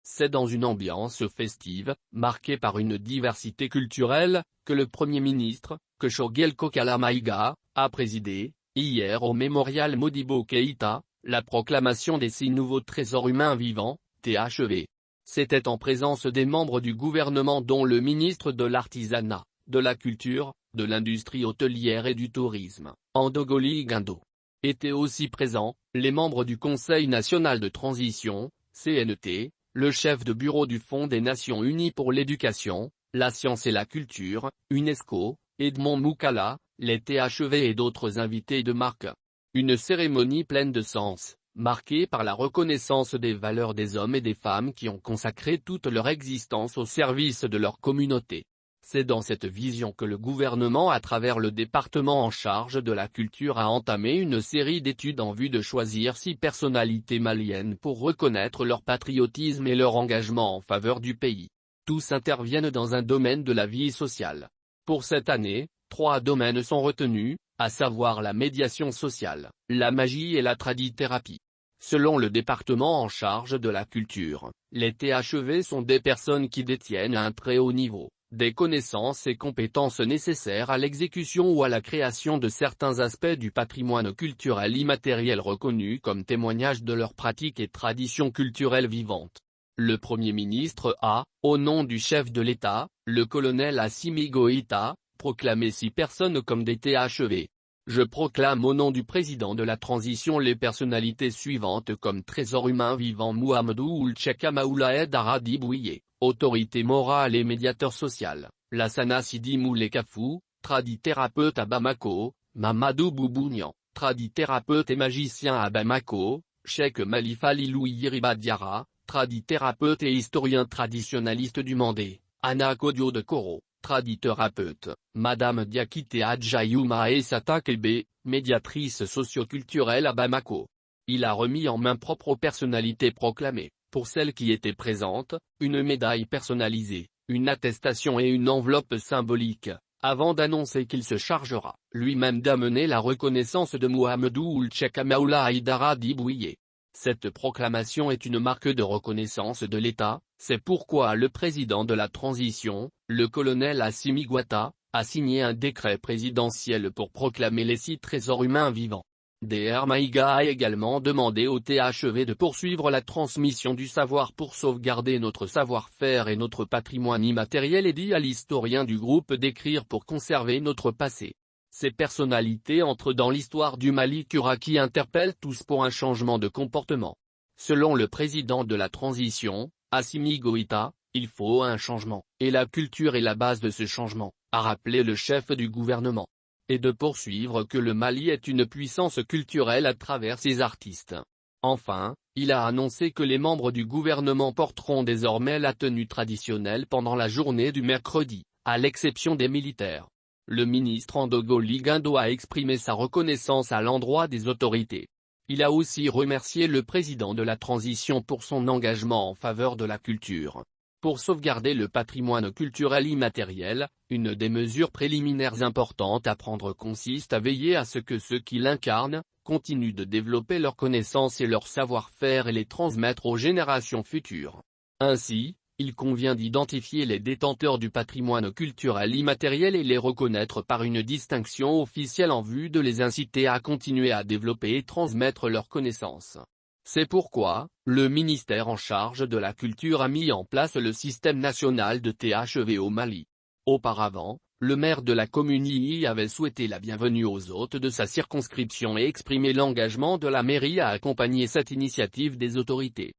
C'est dans une ambiance festive, marquée par une diversité culturelle, que le Premier ministre, Kshogel Kokala Maïga, a présidé, hier au mémorial Modibo Keïta, la proclamation des 6 nouveaux trésors humains vivants, THV. C'était en présence des membres du gouvernement dont le ministre de l'Artisanat, de la Culture, de l'Industrie hôtelière et du Tourisme, Andogoli Guindo. Étaient aussi présents, les membres du Conseil national de transition, CNT, le chef de bureau du Fonds des Nations Unies pour l'éducation, la science et la culture, UNESCO, Edmond Moukala, les THV et d'autres invités de marque. Une cérémonie pleine de sens, marquée par la reconnaissance des valeurs des hommes et des femmes qui ont consacré toute leur existence au service de leur communauté. C'est dans cette vision que le gouvernement à travers le département en charge de la culture a entamé une série d'études en vue de choisir 6 personnalités maliennes pour reconnaître leur patriotisme et leur engagement en faveur du pays. Tous interviennent dans un domaine de la vie sociale. Pour cette année, 3 domaines sont retenus, à savoir la médiation sociale, la magie et la tradithérapie. Selon le département en charge de la culture, les THV sont des personnes qui détiennent à un très haut niveau des connaissances et compétences nécessaires à l'exécution ou à la création de certains aspects du patrimoine culturel immatériel reconnu comme témoignage de leurs pratiques et traditions culturelles vivantes. Le Premier ministre a, au nom du chef de l'État, le colonel Assimi Goïta, proclamé 6 personnes comme des THV. Je proclame au nom du président de la transition les personnalités suivantes comme trésor humain vivant Mouhamadou Ould-Cheka Maoulaed Aradi Bouye, autorité morale et médiateur social, Lassana Sidi Moulé Kafou, tradithérapeute à Bamako, Mamadou Boubounian, tradithérapeute et magicien à Bamako, Cheikh Malifa Lilou Yiriba Diarra, tradithérapeute et historien traditionnaliste du Mandé, Anna Kodio de Koro, tradithérapeute, Madame Diakité Adjayouma Essata Kebe, médiatrice socio-culturelle à Bamako. Il a remis en main propre aux personnalités proclamées, pour celles qui étaient présentes, une médaille personnalisée, une attestation et une enveloppe symbolique, avant d'annoncer qu'il se chargera, lui-même d'amener la reconnaissance de Mouhamadou Ould-Cheka Maoulaed Aradi Bouye. Cette proclamation est une marque de reconnaissance de l'État, c'est pourquoi le président de la transition, le colonel Assimi Goïta, a signé un décret présidentiel pour proclamer les 6 trésors humains vivants. Dr Maïga a également demandé au THV de poursuivre la transmission du savoir pour sauvegarder notre savoir-faire et notre patrimoine immatériel et dit à l'historien du groupe d'écrire pour conserver notre passé. Ces personnalités entrent dans l'histoire du Mali qui interpellent tous pour un changement de comportement. Selon le président de la transition, Assimi Goïta, il faut un changement, et la culture est la base de ce changement, a rappelé le chef du gouvernement. Et de poursuivre que le Mali est une puissance culturelle à travers ses artistes. Enfin, il a annoncé que les membres du gouvernement porteront désormais la tenue traditionnelle pendant la journée du mercredi, à l'exception des militaires. Le ministre Andogoli Guindo a exprimé sa reconnaissance à l'endroit des autorités. Il a aussi remercié le président de la transition pour son engagement en faveur de la culture. Pour sauvegarder le patrimoine culturel immatériel, une des mesures préliminaires importantes à prendre consiste à veiller à ce que ceux qui l'incarnent, continuent de développer leurs connaissances et leur savoir-faire et les transmettre aux générations futures. Ainsi, il convient d'identifier les détenteurs du patrimoine culturel immatériel et les reconnaître par une distinction officielle en vue de les inciter à continuer à développer et transmettre leurs connaissances. C'est pourquoi, le ministère en charge de la culture a mis en place le système national de THV au Mali. Auparavant, le maire de la commune y avait souhaité la bienvenue aux hôtes de sa circonscription et exprimé l'engagement de la mairie à accompagner cette initiative des autorités.